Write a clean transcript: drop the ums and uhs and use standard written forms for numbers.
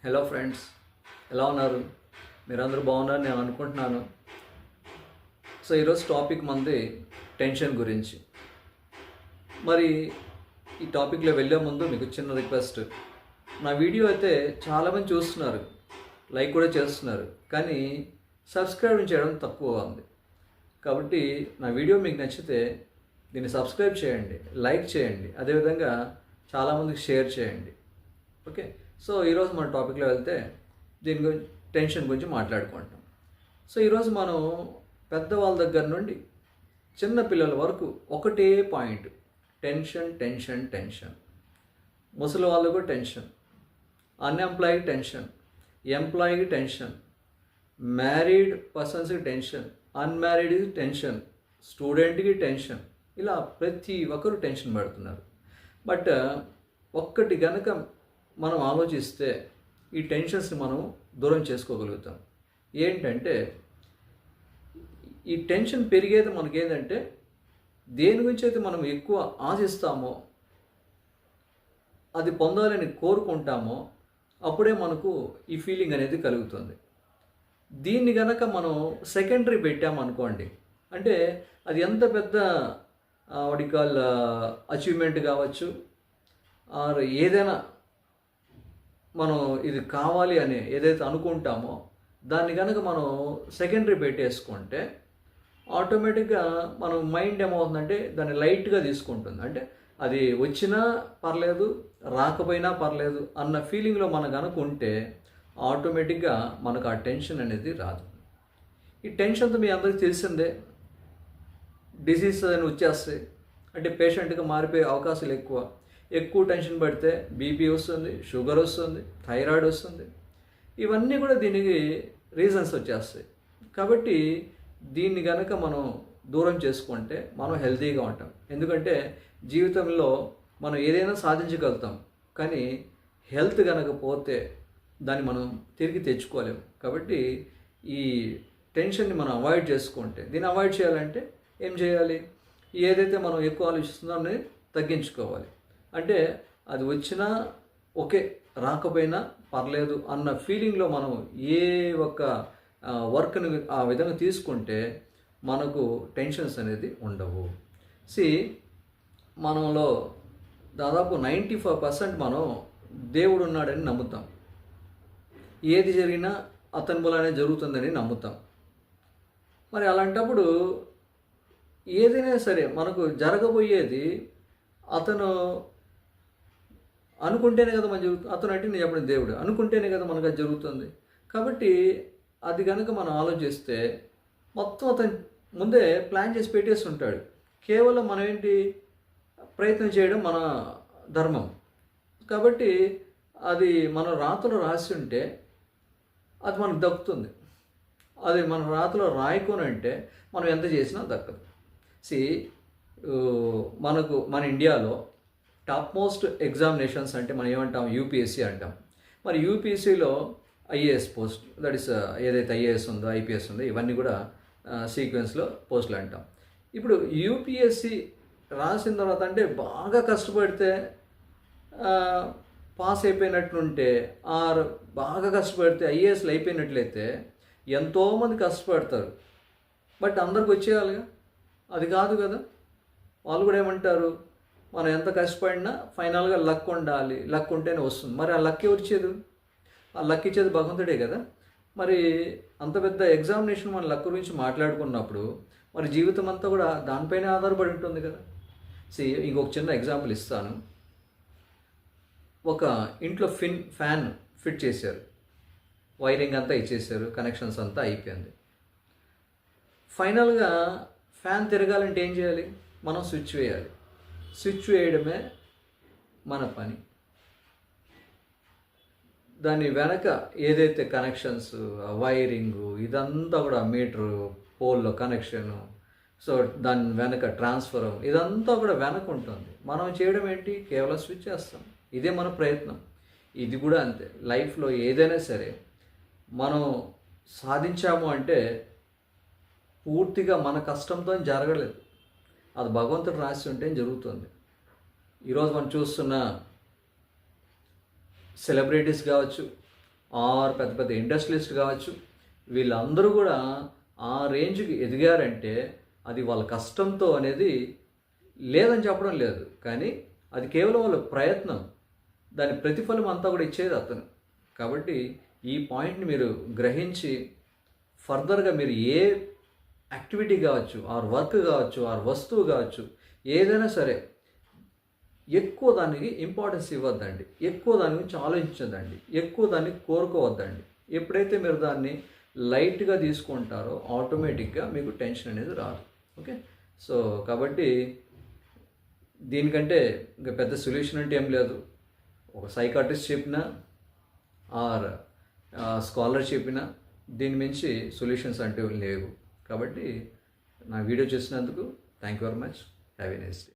Hello friends, ఎలా ఉన్నారు? మీరందరూ బాగున్నారని నేను అనుకుంటున్నాను. సో ఈరోజు టాపిక్ మంది టెన్షన్ గురించి. మరి ఈ టాపిక్లో వెళ్ళే ముందు మీకు చిన్న రిక్వెస్ట్. నా వీడియో అయితే చాలామంది చూస్తున్నారు, లైక్ కూడా చేస్తున్నారు, కానీ సబ్స్క్రైబ్ చేయడం తక్కువ ఉంది. కాబట్టి నా వీడియో మీకు నచ్చితే దీన్ని సబ్స్క్రైబ్ చేయండి, లైక్ చేయండి, అదేవిధంగా చాలామందికి షేర్ చేయండి. ఓకే, సో ఈరోజు మన టాపిక్లో వెళ్తే దీని గురించి టెన్షన్ గురించి మాట్లాడుకుంటాం. సో ఈరోజు మనం పెద్దవాళ్ళ దగ్గర నుండి చిన్న పిల్లల వరకు ఒకటే పాయింట్: టెన్షన్ టెన్షన్ టెన్షన్. ముసలి వాళ్ళకు టెన్షన్, అన్ఎంప్లాయీ టెన్షన్, ఎంప్లాయీకి టెన్షన్, మ్యారీడ్ పర్సన్స్కి టెన్షన్, అన్మ్యారీడ్కి టెన్షన్, స్టూడెంట్కి టెన్షన్. ఇలా ప్రతి ఒక్కరు టెన్షన్ పడుతున్నారు. బట్ ఒక్కటి గనక మనం ఆలోచిస్తే ఈ టెన్షన్స్ని మనం దూరం చేసుకోగలుగుతాం. ఏంటంటే, ఈ టెన్షన్ పెరిగేది మనకేంటంటే, దేని గురించి అయితే మనం ఎక్కువ ఆశిస్తామో, అది పొందాలని కోరుకుంటామో, అప్పుడే మనకు ఈ ఫీలింగ్ అనేది కలుగుతుంది. దీన్ని గనక మనం సెకండరీ పెట్టామనుకోండి, అంటే అది ఎంత పెద్ద వాడికాల్ అచీవ్మెంట్ కావచ్చు, ఆర్ ఏదైనా మనం ఇది కావాలి అని ఏదైతే అనుకుంటామో దాన్ని కనుక మనం సెకండరీ పెట్టేసుకుంటే ఆటోమేటిక్గా మనం మైండ్ ఏమవుతుందంటే దాన్ని లైట్గా తీసుకుంటుంది. అంటే అది వచ్చినా పర్లేదు, రాకపోయినా పర్లేదు అన్న ఫీలింగ్లో మనకు అనుకుంటే ఆటోమేటిక్గా మనకు ఆ టెన్షన్ అనేది రాదు. ఈ టెన్షన్తో మీ అందరికీ తెలిసిందే, డిసీజ్ అని వచ్చేస్తాయి, అంటే పేషెంట్గా మారిపోయే అవకాశాలు ఎక్కువ టెన్షన్ పడితే బీపీ వస్తుంది, షుగర్ వస్తుంది, థైరాయిడ్ వస్తుంది. ఇవన్నీ కూడా దీనికి రీజన్స్ వచ్చేస్తాయి. కాబట్టి దీన్ని కనుక మనం దూరం చేసుకుంటే మనం హెల్తీగా ఉంటాం. ఎందుకంటే జీవితంలో మనం ఏదైనా సాధించగలుగుతాం, కానీ హెల్త్ కనుక పోతే దాన్ని మనం తిరిగి తెచ్చుకోలేము. కాబట్టి ఈ టెన్షన్ని మనం అవాయిడ్ చేసుకుంటే, దీన్ని అవాయిడ్ చేయాలంటే ఏం చేయాలి? ఏదైతే మనం ఎక్కువ ఆలోచిస్తున్నామో అనేది తగ్గించుకోవాలి. అంటే అది వచ్చినా ఓకే, రాకపోయినా పర్లేదు అన్న ఫీలింగ్లో మనం ఏ ఒక్క వర్క్ని ఆ విధంగా తీసుకుంటే మనకు టెన్షన్స్ అనేది ఉండవు. మనలో దాదాపు 95% మనం దేవుడు ఉన్నాడని నమ్ముతాం. ఏది జరిగినా అతని మూలనే జరుగుతుందని నమ్ముతాం. మరి అలాంటప్పుడు ఏదైనా సరే మనకు జరగబోయేది అతను అనుకుంటేనే కదా మనకు జరుగుతుంది. అతను అంటే నేను చెప్పిన దేవుడు అనుకుంటేనే కదా మనకు అది జరుగుతుంది. కాబట్టి అది కనుక మనం ఆలోచిస్తే మొత్తం అతను ముందే ప్లాన్ చేసి పెట్టేసి ఉంటాడు. కేవలం మనం ఏంటి, ప్రయత్నం చేయడం మన ధర్మం. కాబట్టి అది మన రాతలో రాసి ఉంటే అది మనకు దక్కుతుంది. అది మన రాతలో రాయకోనంటే మనం ఎంత చేసినా దక్కదు. మన ఇండియాలో టాప్ మోస్ట్ ఎగ్జామినేషన్స్ అంటే మనం ఏమంటాం, యూపీఎస్సీ అంటాం. మరి యూపీఎస్సీలో ఐఏఎస్ పోస్ట్, దట్ ఈస్ ఏదైతే ఐఏఎస్ ఉందో, ఐపీఎస్ ఉందో, ఇవన్నీ కూడా సీక్వెన్స్లో పోస్టులు అంటాం. ఇప్పుడు యూపీఎస్సీ రాసిన తర్వాత అంటే బాగా కష్టపడితే పాస్ అయిపోయినట్లుంటే, ఆర్ బాగా కష్టపడితే ఐఏఎస్లు అయిపోయినట్లయితే ఎంతోమంది కష్టపడతారు, బట్ అందరికి వచ్చేయాలిగా. అది కాదు కదా. వాళ్ళు కూడా ఏమంటారు, మనం ఎంత కష్టపడినా ఫైనల్గా లక్ ఉండాలి, లక్ ఉంటేనే వస్తుంది. మరి ఆ లక్ ఎవరు ఇచ్చేది? ఆ లక్ ఇచ్చేది భగవంతుడే కదా. మరి అంత పెద్ద ఎగ్జామినేషన్ మన లక్ గురించి మాట్లాడుకున్నప్పుడు మరి జీవితం అంతా కూడా దానిపైనే ఆధారపడి ఉంటుంది కదా. ఇంకొక చిన్న ఎగ్జాంపుల్ ఇస్తాను. ఒక ఇంట్లో ఫ్యాన్ ఫిట్ చేశారు, వైరింగ్ అంతా ఇచ్చేసారు, కనెక్షన్స్ అంతా అయిపోయింది. ఫైనల్గా ఫ్యాన్ తిరగాలంటే ఏం చేయాలి? మనం స్విచ్ వేయాలి. స్విచ్ వేయడమే మన పని. దాని వెనక ఏదైతే కనెక్షన్స్, వైరింగు, ఇదంతా కూడా మీటరు, పోల్లో కనెక్షను, సో దాని వెనక ట్రాన్స్ఫర్, ఇదంతా కూడా వెనక ఉంటుంది. మనం చేయడం ఏంటి? కేవలం స్విచ్ చేస్తాం. ఇదే మన ప్రయత్నం. ఇది కూడా అంతే. లైఫ్లో ఏదైనా సరే మనం సాధించాము అంటే పూర్తిగా మన కష్టంతో జరగలేదు, అది భగవంతుడు రాసి ఉంటే జరుగుతుంది. ఈరోజు మనం చూస్తున్న సెలబ్రిటీస్ కావచ్చు, ఆర్ పెద్ద పెద్ద ఇండస్ట్రియలిస్ట్ కావచ్చు, వీళ్ళందరూ కూడా ఆ రేంజ్కి ఎదిగారంటే అది వాళ్ళ కష్టంతో అనేది లేదని చెప్పడం లేదు, కానీ అది కేవలం వాళ్ళ ప్రయత్నం, దాని ప్రతిఫలం అంతా కూడా ఇచ్చేది అతను. కాబట్టి ఈ పాయింట్ని మీరు గ్రహించి ఫర్దర్గా మీరు ఏ యాక్టివిటీ కావచ్చు, ఆర్ వర్క్ కావచ్చు, ఆర్ వస్తువు కావచ్చు, ఏదైనా సరే ఎక్కువ దానికి ఇంపార్టెన్స్ ఇవ్వద్దండి, ఎక్కువ దాని గురించి ఆలోచించద్దండి, ఎక్కువ దాన్ని కోరుకోవద్దండి. ఎప్పుడైతే మీరు దాన్ని లైట్గా తీసుకుంటారో ఆటోమేటిక్గా మీకు టెన్షన్ అనేది రాదు. ఓకే, సో కాబట్టి దీనికంటే ఇంకా పెద్ద సొల్యూషన్ అంటే ఏం లేదు. ఒక సైకాట్రిస్ట్ చెప్పినా ఆర్ స్కాలర్ చెప్పినా దీని మించి సొల్యూషన్స్ అంటూ లేవు. కాబట్టి నా వీడియో చూసినందుకు thank you very much. Have a nice day.